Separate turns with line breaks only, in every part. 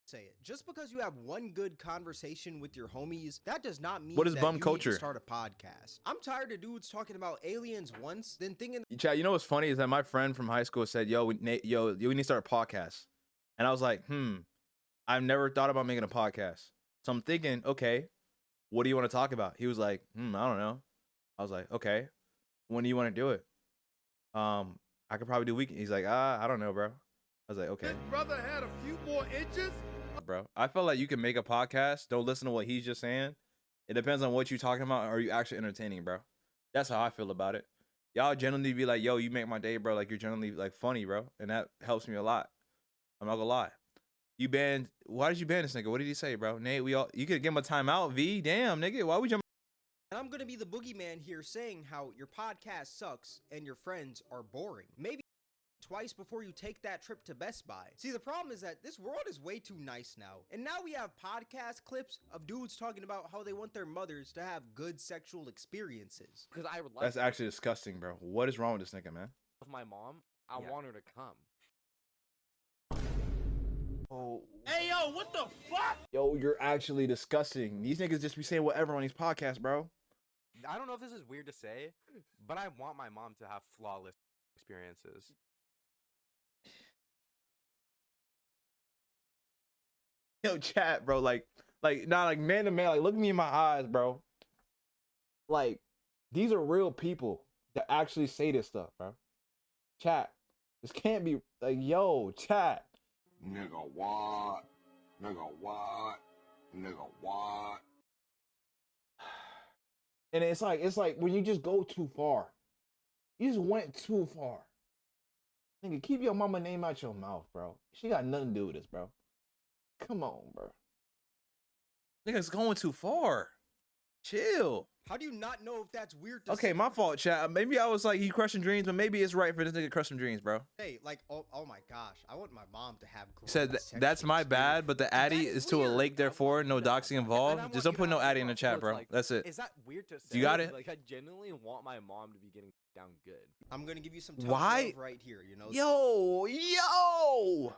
say it. Just because you have one good conversation with your homies, that does not mean
what is
that
bum
you
culture?
need to start a podcast. I'm tired of dudes talking about aliens once, then thinking.
Chat, you know what's funny is that my friend from high school said, "Yo, Nate, we need to start a podcast," and I was like, I've never thought about making a podcast. So I'm thinking, okay, what do you want to talk about? He was like, I don't know. I was like, okay, when do you want to do it? I could probably do weekend. He's like, I don't know, bro. I was like, okay.
This brother had a few more inches.
Bro, I feel like you can make a podcast. Don't listen to what he's just saying. It depends on what you're talking about. Are you actually entertaining, bro? That's how I feel about it. Y'all generally be like, yo, you make my day, bro. Like, you're generally like funny, bro. And that helps me a lot. I'm not gonna lie. You banned, why did you ban this nigga? What did he say, bro? Nate, you could give him a timeout, V. Damn, nigga. Why would you?
And I'm gonna be the boogeyman here saying how your podcast sucks and your friends are boring. Maybe twice before you take that trip to Best Buy. See, the problem is that this world is way too nice now. And now we have podcast clips of dudes talking about how they want their mothers to have good sexual experiences.
Because I would like
That's actually disgusting, bro. What is wrong with this nigga, man?
with my mom. I want her to come.
Oh.
Hey, yo, what the fuck?
Yo, you're actually disgusting. These niggas just be saying whatever on these podcasts, bro.
I don't know if this is weird to say, but I want my mom to have flawless experiences.
Yo, chat, bro. Like man to man. Like, look me in my eyes, bro. Like, these are real people that actually say this stuff, bro. Chat, this can't be like, yo, chat.
Nigga, what? Nigga, what? Nigga, what?
And it's like when you just go too far. You just went too far. Nigga, keep your mama name out your mouth, bro. She got nothing to do with this, bro. Come on, bro. Nigga's going too far. Chill.
How do you not know if that's weird to
Okay,
say?
my fault, chat. Maybe I was like, he crushing dreams, but maybe it's right for this nigga to crush some dreams, bro.
Hey, like, oh my gosh, I want my mom to have great
Said
sexual
that's my bad, but the
experience.
addy
That's
is to a
weird.
lake, therefore no doxing involved. Just don't put no addy in the chat, bro. That's it.
Is that weird to say?
You got it?
Like, I genuinely want my mom to be getting down good.
I'm gonna give you some tough
Why?
love right here, you know?
Yo!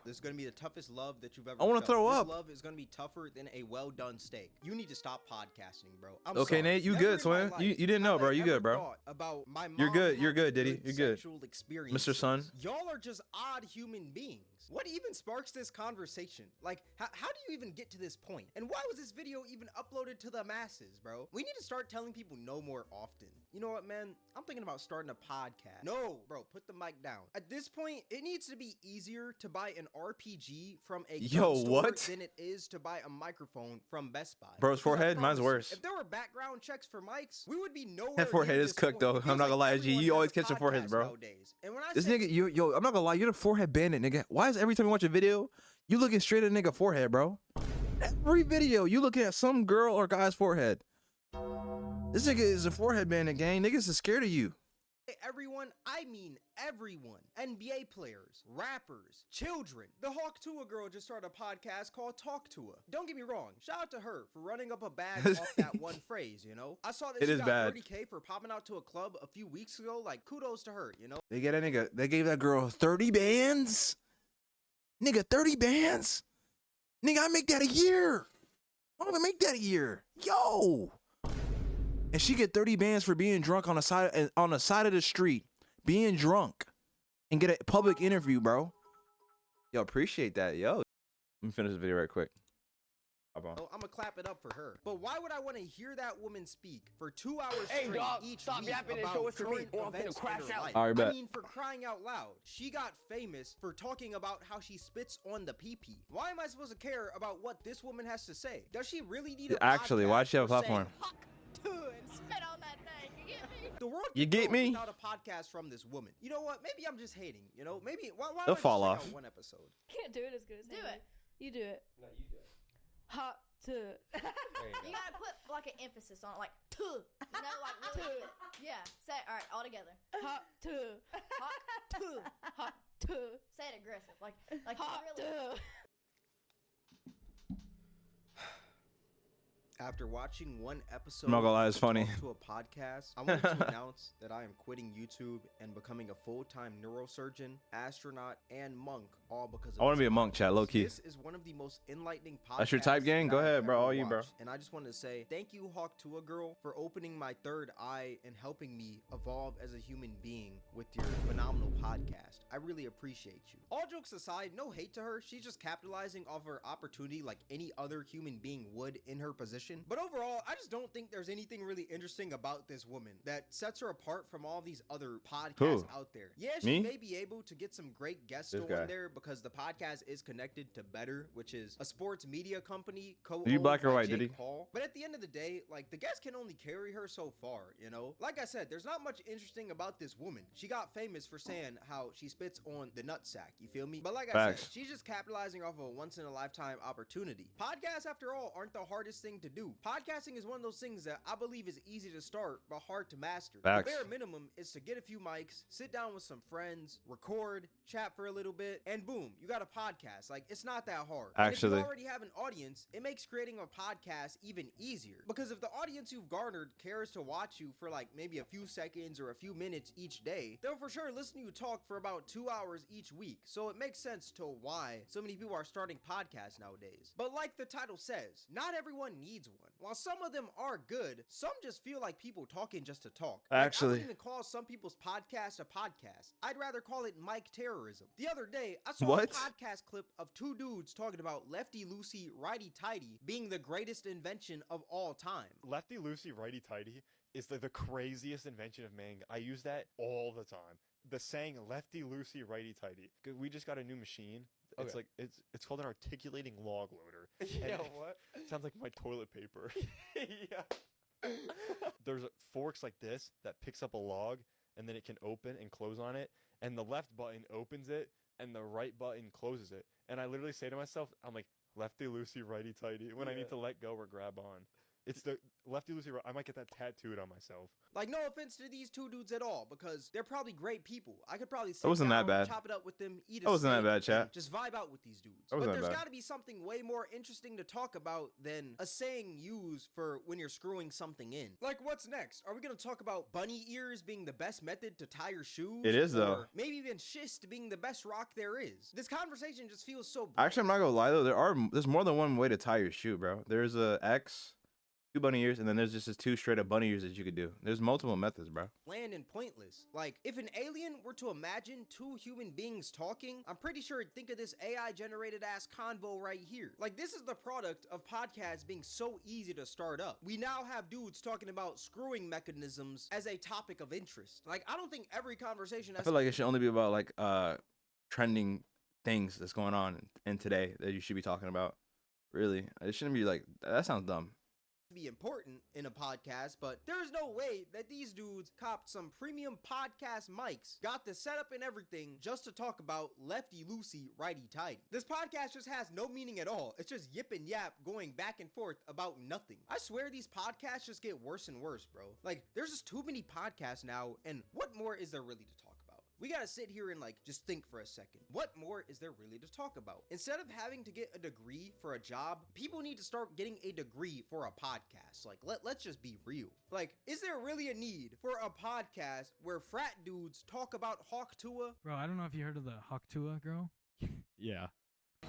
This is gonna be the toughest love that you've ever
I wanna
felt.
throw
This
up.
love is gonna be tougher than a well-done steak. You need to stop podcasting, bro. I'm
Okay,
sorry.
Nate, you
Never
good,
in my
Swin.
life
You didn't know,
have
bro.
I
You
ever
good, bro.
thought About my
You're
mom
good. You're
having
good, Diddy. You're good.
sexual experiences.
Mr. Sun.
Y'all are just odd human beings. What even sparks this conversation? Like, how do you even get to this point? And why was this video even uploaded to the masses, bro? We need to start telling people no more often. You know what, man? I'm thinking about starting a podcast. No, bro, put the mic down. At this point, it needs to be easier to buy an RPG from a gun
Yo,
store
what?
than it is to buy a microphone from Best Buy.
Bro's
Because I
forehead? Mine's
promise you,
worse.
If there were background checks for mics, we would be nowhere
That forehead
near
is
this
cooked,
point.
though.
It
I'm
feels
not gonna lie,
like
G.
everyone
You
has
always
a
catch your foreheads,
podcast
bro.
nowadays. And when I
This
say
nigga, yo, I'm not gonna lie, you're the forehead bandit, nigga. Why is every time you watch a video, you looking straight at a nigga forehead, bro? Every video, you looking at some girl or guy's forehead. This nigga is a forehead bandit, gang. Niggas is scared of you.
everyone, I mean everyone. NBA players, rappers, children. The Hawk Tua girl just started a podcast called Talk Tua. Don't get me wrong, shout out to her for running up a bag off that one phrase, you know? I saw that
It
she
is
got
bad.
30K for popping out to a club a few weeks ago. Like, kudos to her, you know?
They get that nigga, they gave that girl 30 bands? Nigga, 30 bands? Nigga, I make that a year. I don't even make that a year. Yo. And she get 30 bands for being drunk on the side of the street, being drunk, and get a public interview, bro. Yo, appreciate that, yo. Let me finish this video right quick. Hop on.
I'm gonna clap it up for her. But why would I want to hear that woman speak for 2 hours
Hey,
straight
dog,
each
stop
week
yapping and
about
show us your
current
meat, or I'm gonna
events
crash
in her
out.
life?
All right, bet.
I mean, for crying out loud, she got famous for talking about how she spits on the pee-pee. Why am I supposed to care about what this woman has to say? Does she really need a
Actually,
podcast
why'd she have a
for saying,
platform?
"Fuck to it, spit on that thing"? You get me? The world
You
could
get
go
me?
without a podcast from this woman. You know what? Maybe I'm just hating. You know, maybe why
They'll
don't I just
fall
check
off.
out one episode?
Can't do it as good as
Do
Haley.
it.
You do it.
No, you do it.
Hot to.
You gotta put like an emphasis on it, like "tuh," you know, like really. Yeah. Say it. All right, all together.
Hot to.
Hot tuh.
Hot to.
Say it aggressive, like
Hot
really.
to.
After watching one episode
I'm not gonna lie, it's
of
funny.
Talk to a podcast, I wanted to announce that I am quitting YouTube and becoming a full-time neurosurgeon, astronaut, and monk, all because of
I wanna
this
be a monk, chat,
podcast.
low key.
This is one of the most enlightening podcasts.
That's your type, gang?
that
Go
I've
ahead, bro.
ever
All you, bro.
watched. And I just want to say thank you, Hawk Tua Girl, for opening my third eye and helping me evolve as a human being with your phenomenal podcast. I really appreciate you. All jokes aside, no hate to her. She's just capitalizing off her opportunity like any other human being would in her position. But overall, I just don't think there's anything really interesting about this woman that sets her apart from all these other podcasts
Who?
out there. Yeah, she
Me?
may be able to get some great guests
This
on
guy.
there because the podcast is connected to Better, which is a sports media company
Are you black or white,
Jake
Diddy?
Paul. But at the end of the day, like, the guest can only carry her so far, you know? Like I said, there's not much interesting about this woman. She got famous for saying how she spits on the nutsack, you feel me? But like I
Facts.
said, she's just capitalizing off of a once-in-a-lifetime opportunity. Podcasts, after all, aren't the hardest thing to do. Podcasting is one of those things that I believe is easy to start, but hard to master.
Facts.
The bare minimum is to get a few mics, sit down with some friends, record, chat for a little bit, and boom, you got a podcast. Like, it's not that hard. And if
Actually.
you already have an audience, it makes creating a podcast even easier. Because if the audience you've garnered cares to watch you for like maybe a few seconds or a few minutes each day, they'll for sure listen to you talk for about 2 hours each week. So it makes sense to why so many people are starting podcasts nowadays. But like the title says, not everyone needs one. While some of them are good, some just feel like people talking just to talk. Like, I
Actually.
wouldn't even call some people's podcast a podcast. I'd rather call it mic terrorism. The other day, I saw
What?
a podcast clip of two dudes talking about lefty loosey, righty tighty being the greatest invention of all time.
Lefty loosey, righty tighty is like the craziest invention of man. I use that all the time. The saying lefty loosey, righty tighty. We just got a new machine. It's
Okay.
like it's called an articulating log loader.
Yeah,
And
what?
It sounds like my toilet paper.
Yeah.
There's forks like this that picks up a log and then it can open and close on it. And the left button opens it and the right button closes it. And I literally say to myself, I'm like, lefty loosey, righty tighty when I need
Yeah.
to let go or grab on. It's the lefty loosey. I might get that tattooed on myself.
Like, no offense to these two dudes at all, because they're probably great people. I could probably sit
wasn't that
down,
bad.
chop it up with them, eat a
That wasn't that
steak,
bad,
and
chat.
just vibe out with these dudes.
That
But
wasn't that
there's
bad.
got to be something way more interesting to talk about than a saying used for when you're screwing something in. Like, what's next? Are we going to talk about bunny ears being the best method to tie your shoes?
It is, though.
Or maybe even schist being the best rock there is. This conversation just feels so bright.
Actually, I'm not gonna lie though. There's more than one way to tie your shoe, bro. There's a X, 2 bunny ears, and then there's just this 2 straight up bunny ears that you could do. There's multiple methods, bro.
Bland and pointless. Like, if an alien were to imagine 2 human beings talking, I'm pretty sure it'd think of this AI generated ass convo right here. Like, this is the product of podcasts being so easy to start up. We now have dudes talking about screwing mechanisms as a topic of interest. Like, I don't think every conversation
I
has
feel like it should only be about like trending things that's going on in today that you should be talking about. Really, it shouldn't be like that. Sounds dumb.
to be important in a podcast, but there's no way that these dudes copped some premium podcast mics, got the setup and everything just to talk about lefty loosey, righty tighty. This podcast just has no meaning at all. It's just yip and yap going back and forth about nothing. I swear these podcasts just get worse and worse, bro. Like, there's just too many podcasts now, and what more is there really to talk about? We gotta sit here and like just think for a second. What more is there really to talk about? Instead of having to get a degree for a job, people need to start getting a degree for a podcast. Like, let's just be real. Like, is there really a need for a podcast where frat dudes talk about Hawk Tua?
Bro, I don't know if you heard of the Hawk Tua girl.
Yeah.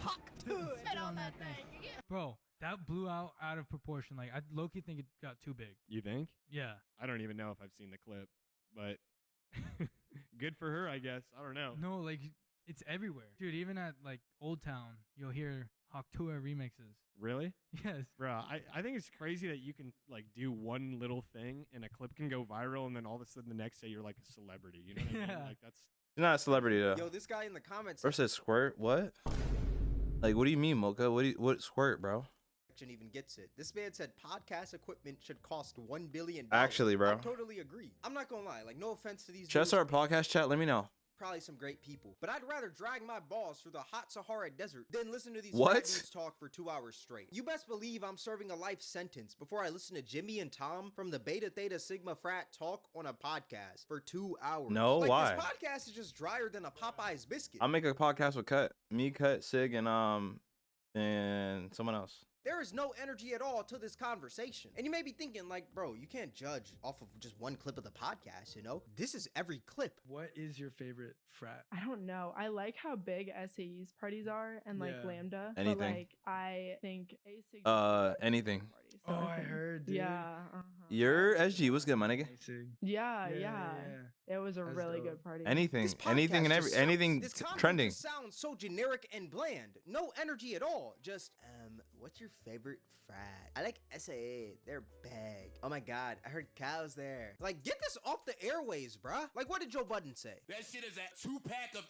Hawk Tua! Spit on that thing! Bro, that blew out of proportion. Like, I low-key think it got too big.
You think?
Yeah.
I don't even know if I've seen the clip, but good for her, I guess. I don't know.
No, like, it's everywhere. Dude, even at, like, Old Town, you'll hear Hawk Tua remixes.
Really?
Yes.
Bro, I think it's crazy that you can, like, do one little thing and a clip can go viral and then all of a sudden the next day you're, like, a celebrity. You know what I mean?
Yeah.
Like, that's...
You're not a celebrity though.
Yo, this guy in the comments
Versus squirt? What? Like, what do you mean, Mocha? What squirt, bro?
section even gets it. This man said podcast equipment should cost $1 billion.
Actually, bro.
I totally agree. I'm not gonna lie. Like, no offense to these
Just
dudes,
our podcast chat. Let me know.
probably some great people, but I'd rather drag my balls through the hot Sahara Desert than listen to these
What?
frat dudes talk for 2 hours straight. You best believe I'm serving a life sentence before I listen to Jimmy and Tom from the Beta Theta Sigma frat talk on a podcast for 2 hours.
No,
like,
why?
This podcast is just drier than a Popeye's biscuit.
I'll make a podcast with Cut, Sig, and someone else.
there is no energy at all to this conversation. And you may be thinking like, bro, you can't judge off of just one clip of the podcast, you know? This is every clip.
What is your favorite frat?
I don't know. I like how big SAE's parties are and like
Yeah.
Lambda.
Anything.
But like I think ASIG
Anything.
parties.
Oh,
So
I
think-
heard, dude.
Yeah.
Your SG, what's good, my nigga?
Yeah, yeah. It was a
That's
really
dope.
good party.
Anything,
This
anything and
podcast
every,
just sounds-
anything
this convo
trending.
just sounds so generic and bland. No energy at all. Just, what's your favorite frat? I like SAA. They're big. Oh my God, I heard Kyle's there. Like, get this off the airways, bruh. Like, what did Joe Budden say?
That shit is a 2-pack of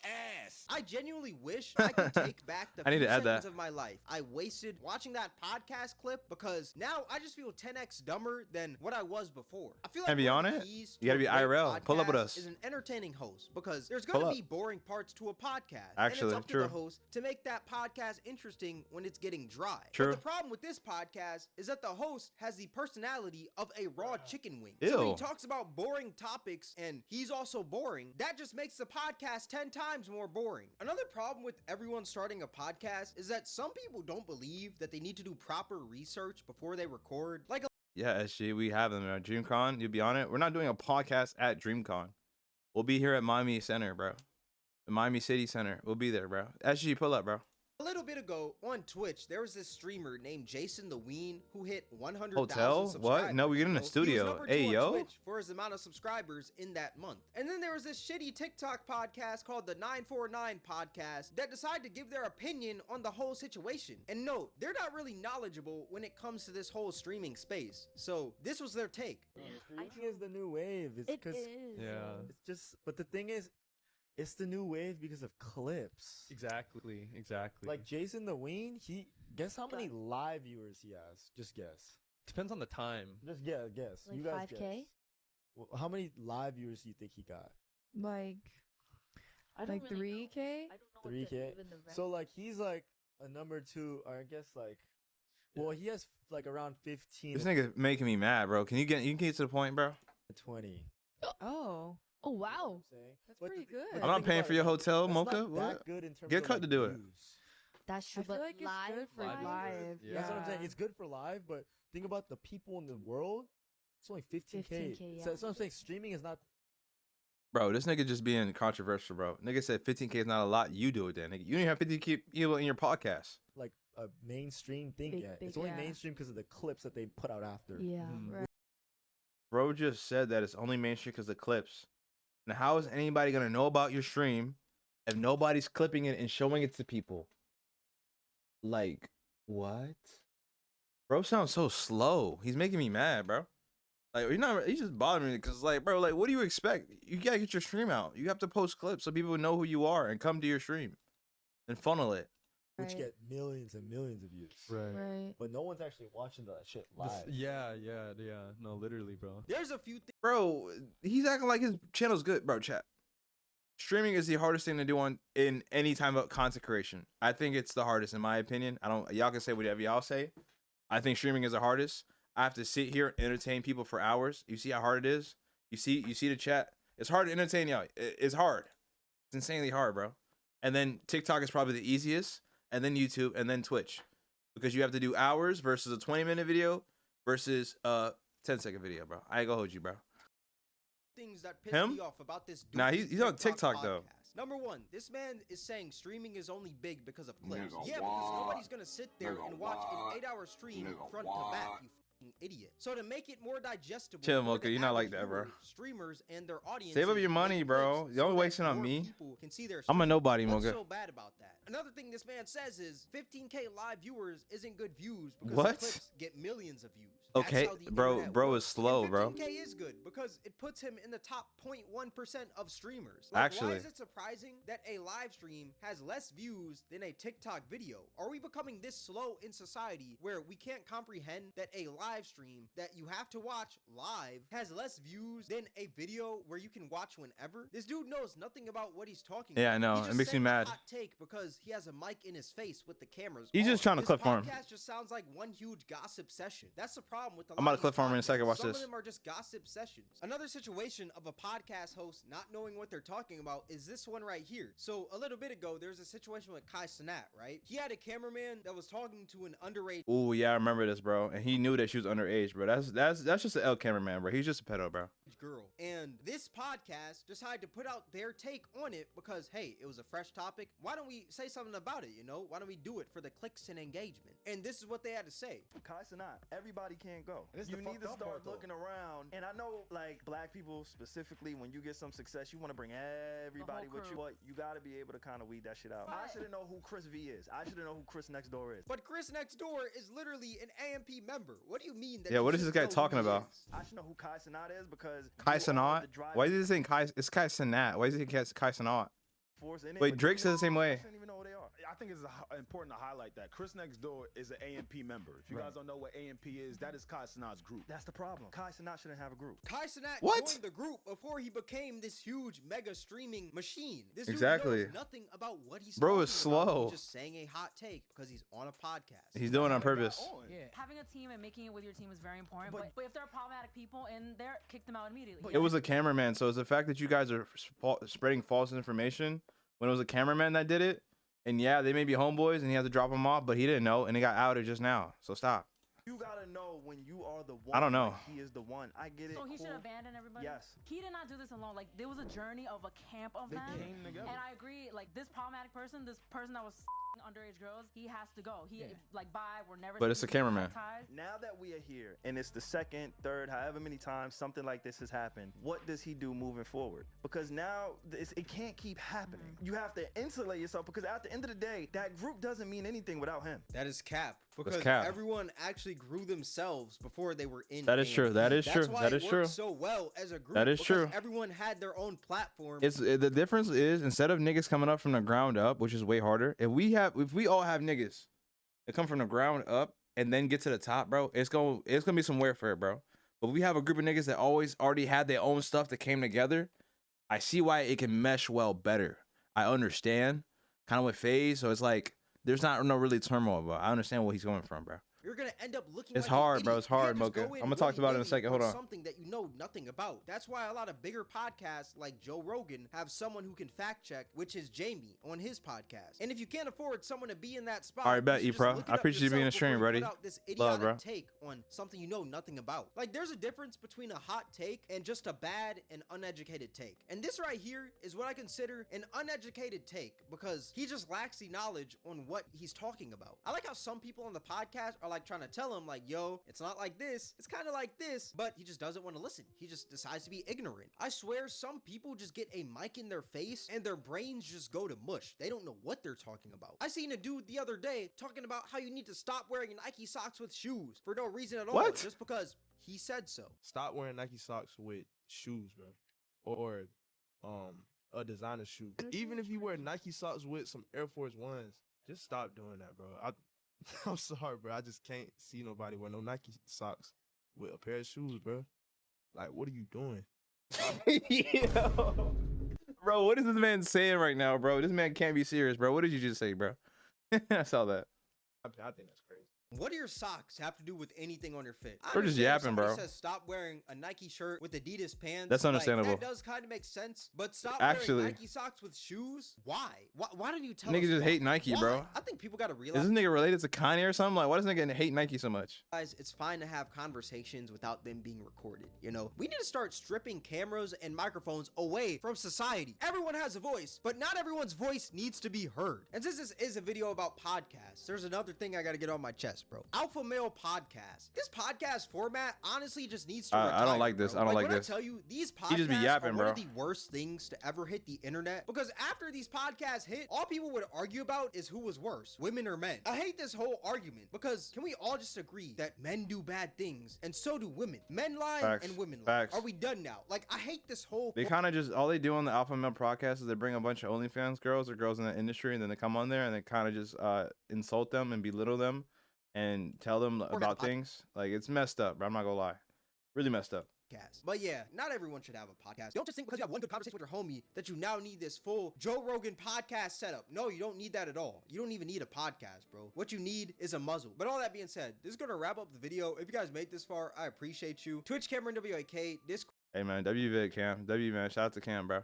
ass.
I genuinely wish I could take back the
I need
few
to add
seconds
that.
of my life I wasted watching that podcast clip because now I just feel 10x dumber than what I was before. I feel like
Can I be
one of
on
the
it?
keys
You gotta
to
be
a great
IRL. Pull up with
podcast
us.
Is an entertaining host because there's
Pull
gonna
up.
be boring parts to a podcast.
Actually,
and it's up
true.
to the host to make that podcast interesting when it's getting dry.
True.
But the problem with this podcast is that the host has the personality of a raw chicken wing.
Ew.
So when he talks about boring topics and he's also boring, that just makes the podcast 10 times more boring. Another problem with everyone starting a podcast is that some people don't believe that they need to do proper research before they record. Like
Yeah, SG, we have them at DreamCon. You'll be on it. We're not doing a podcast at DreamCon. We'll be here at Miami Center, bro. The Miami City Center. We'll be there, bro. SG, pull up, bro.
a little bit ago on Twitch, there was this streamer named Jason the Ween who hit 100,000
Hotel?
subscribers.
What? No, we get in the
He was
studio.
number 2
Hey,
on
yo.
Twitch for his amount of subscribers in that month. And then there was this shitty TikTok podcast called the 949 Podcast that decided to give their opinion on the whole situation. And no, they're not really knowledgeable when it comes to this whole streaming space. So this was their take.
Streaming is the new wave. It's
It
'cause
is.
Yeah.
it's just, but the thing is, it's the new wave because of clips.
Exactly.
Like Jason the Ween, guess how many live viewers he has? Just guess.
Depends on the time.
Just guess.
Like
you guys
5K?
guess. Well, how many live viewers do you think he got?
Like, like 3K?
3K. So like he's like a number 2, or I guess like, well, he has like around 15
This nigga making me mad, bro. Can you get to the point, bro?
to 20.
Oh. Oh, wow. That's
But
pretty
the-
good.
but
I'm not
think
paying
about
for
it,
your hotel,
that's
Mocha.
not
What?
that good in terms
Get
of,
cut
like,
to do it.
views.
That's
I
true,
feel
but
like it's
live,
good for
Live
live.
viewers,
That's what I'm saying. It's good for live, but think about the people in the world. It's only 15K.
15K,
So that's what I'm saying. Streaming is not
Bro, this nigga just being controversial, bro. Nigga said 15K is not a lot. You do it then, nigga. You don't even have 50K in your podcast.
like a mainstream thing
Big,
yet.
big,
It's only
yeah.
mainstream because of the clips that they put out after.
Yeah.
Mm.
Right.
Bro just said that it's only mainstream because of clips. Now, how is anybody gonna know about your stream if nobody's clipping it and showing it to people? Like, what? Bro sounds so slow. He's making me mad, bro. Like, he's just bothering me because, like, bro, like, what do you expect? You gotta get your stream out. You have to post clips so people know who you are and come to your stream and funnel it.
Which
Right.
get millions and millions of views.
Right.
But no one's actually watching that shit live.
Yeah. No, literally, bro.
There's a few things.
Bro, he's acting like his channel's good, bro. Chat. Streaming is the hardest thing to do in any time of content creation. I think it's the hardest, in my opinion. Y'all can say whatever y'all say. I think streaming is the hardest. I have to sit here and entertain people for hours. You see how hard it is? You see the chat? It's hard to entertain y'all. It's hard. It's insanely hard, bro. And then TikTok is probably the easiest, and then YouTube, and then Twitch. Because you have to do hours versus a 20-minute video versus a 10-second video, bro. I ain't gonna hold you, bro.
Things that piss
Him?
me off about this dude.
Nah, he's on TikTok, though.
Number one, this man is saying streaming is only big because of clips.
Nigga,
Yeah, because
what?
nobody's gonna sit there
Nigga,
and watch
what?
an 8-hour stream
Nigga,
front to back,
what?
you fucking idiot. So to make it more digestible,
Chill,
for
Mocha,
the
you're not like
average
that, bro.
viewer, streamers and their audience.
Save up your money, bro. Y'all wasting on me.
Can see their
I'm a
stream.
nobody,
What's
Mocha.
so bad about that? Another thing this man says is 15K live viewers isn't good views because
What?
the clips get millions of views. That's
Okay,
how the
bro,
internet
bro
works.
is slow,
And
bro.
15K is good because it puts him in the top 0.1% of streamers. Like, why
Actually.
is it surprising that a live stream has less views than a TikTok video? Are we becoming this slow in society where we can't comprehend that a live live stream that you have to watch live has less views than a video where you can watch whenever. This dude knows nothing about what he's talking about.
Yeah, I know.
He
It
just
makes me
said a
mad.
hot take because he has a mic in his face with the cameras
He's just
on.
trying to
This
clip farm.
podcast just sounds like one huge gossip session. That's the problem with the
I'm about to clip farm in a second. Watch
Some
this.
of them are just gossip sessions. Another situation of a podcast host not knowing what they're talking about is this one right here. So a little bit ago, there's a situation with Kai Cenat, right? He had a cameraman that was talking to an underage
Oh yeah, I remember this, bro. And he knew that she was underage, bro. That's just an L cameraman, bro. He's just a pedo, bro.
girl. And this podcast decided to put out their take on it because, hey, it was a fresh topic. Why don't we say something about it, you know? Why don't we do it for the clicks and engagement? And this is what they had to say.
Kai Cenat, everybody can't go.
This
You
the
need
fucked
to
up
start
part, though.
looking around. And I know, like, black people specifically, when you get some success, you want to bring everybody with you. But you got to be able to kind of weed that shit out. I shouldn't know who Chris V is. I shouldn't know who Chris Next Door is.
But Chris Next Door is literally an AMP member. What do you mean that
Yeah,
you
what is this
shouldn't
guy
know who
talking
he
about?
is?
I should know who Kai Cenat is because
Kai
you are
Cenat?
the driving
Why is he saying Kai? It's Kai Cenat. Why is he Kai Cenat?
force in it,
Wait,
but
Drake
you
says the same way.
shouldn't even know who they are.
I think it's important to highlight that Chris Next Door is an AMP member. If you
Right.
guys don't know what AMP is, that is Kai Cenat's group.
That's the problem. Kai Cenat shouldn't have a group.
Kai Cenat
What?
joined the group before he became this huge mega streaming machine. This dude
Exactly.
knows nothing about what he's
Bro
talking
is
about.
slow.
He's just saying a hot take because he's on a podcast.
He's doing it on purpose.
Yeah.
Having a team and making it with your team is very important. But if there are problematic people in there, kick them out immediately.
It was a cameraman, so it's the fact that you guys are spreading false information when it was a cameraman that did it. And yeah, they may be homeboys and he had to drop them off, but he didn't know and he got outed just now. So stop.
You gotta know when you are the one.
I don't know.
like, he is the one. I get it.
So he should
cool.
abandon everybody?
Yes.
He did not do this alone. Like, there was a journey of a camp of
They
them.
came together.
And I agree, like, this problematic person, this person that was underage girls, he has to go. He, like, bye, we're never
But it's a
speaking,
cameraman.
ties.
Now that we are here and it's the second, third, however many times something like this has happened, what does he do moving forward? Because now it can't keep happening. You have to insulate yourself because at the end of the day, that group doesn't mean anything without him.
That is cap. Because
cap.
everyone actually grew themselves before they were in.
That is true.
AMP.
That is
That's
true.
why
That
it
is true.
worked so well as a group.
That is
because
true.
Everyone had their own platform.
It's the difference is instead of niggas coming up from the ground up, which is way harder. If we all have niggas that come from the ground up and then get to the top, bro, it's gonna be some warfare, bro. But we have a group of niggas that always already had their own stuff that came together. I see why it can mesh well better. I understand, kind of with FaZe, so it's like there's not no really turmoil, but I understand where he's coming from, bro.
You're gonna end up looking.
It's
like an
hard, bro.
idiot.
It's
You can't
hard,
just
Mocha.
go in
I'ma talk about it in a
willy-nilly
second. Hold
with
on.
Something that you know nothing about. That's why a lot of bigger podcasts like Joe Rogan have someone who can fact check, which is Jamie on his podcast. And if you can't afford someone to be in that spot,
All right, bet,
you should just
E-Pro.
look it
I
up
appreciate you being in the
yourself
stream,
before you
buddy.
put out this
Love,
idiotic
bro.
take on something you know nothing about. Like, there's a difference between a hot take and just a bad and uneducated take. And this right here is what I consider an uneducated take because he just lacks the knowledge on what he's talking about. I like how some people on the podcast are like trying to tell him like, yo, it's not like this, it's kind of like this, but he just doesn't want to listen. He just decides to be ignorant. I swear some people just get a mic in their face and their brains just go to mush. They don't know what they're talking about. I seen a dude the other day talking about how you need to stop wearing Nike socks with shoes for no reason at all.
What?
Just because he said so.
Stop wearing Nike socks with shoes, bro, or a designer shoe. Even if you wear Nike socks with some Air Force Ones, just stop doing that, bro. I'm sorry, bro. I just can't see nobody wear no Nike socks with a pair of shoes, bro. Like, what are you doing?
Yo. Bro, what is this man saying right now, bro? This man can't be serious, bro. What did you just say, bro? I saw that.
I think that's crazy.
What do your socks have to do with anything on your fit? I
We're just
understand if
yapping,
somebody
bro.
Says stop wearing a Nike shirt with Adidas pants.
That's understandable.
Like, that does kind of make sense. But stop
Actually-
wearing Nike socks with shoes. Why? Why don't you tell
Niggas
us
just
why?
hate Nike,
Why?
bro.
I think people gotta
Is
realize.
this nigga related to Kanye or something? Like, why does nigga hate Nike so much?
Guys, it's fine to have conversations without them being recorded. You know, we need to start stripping cameras and microphones away from society. Everyone has a voice, but not everyone's voice needs to be heard. And since this is a video about podcasts, there's another thing I gotta get on my chest, bro. Alpha male podcast. This podcast format honestly just needs to
I
retire,
don't like this.
bro.
I don't like
when
this.
I tell you, these podcasts
He just be yapping,
are one
bro.
of the worst things to ever hit the internet because after these podcasts hit, all people would argue about is who was worse, women or men. I hate this whole argument because can we all just agree that men do bad things and so do women? Men lie
Facts.
and women lie.
Facts.
Are we done now? Like, I hate this whole
They kind of just, all they do on the Alpha Male podcast is they bring a bunch of OnlyFans girls or girls in the industry and then they come on there and they kind of just insult them and belittle them
and tell them about things, like it's messed up, bro. I'm not gonna lie. Really messed up.
But yeah, not everyone should have a podcast. Don't just think because you have one good conversation with your homie that you now need this full Joe Rogan podcast setup. No, you don't need that at all. You don't even need a podcast, bro. What you need is a muzzle. But all that being said, this is gonna wrap up the video. If you guys made this far, I appreciate you. Twitch Kameron WAK, Discord.
Hey man, WVIC Cam, W man, shout out to Cam, bro.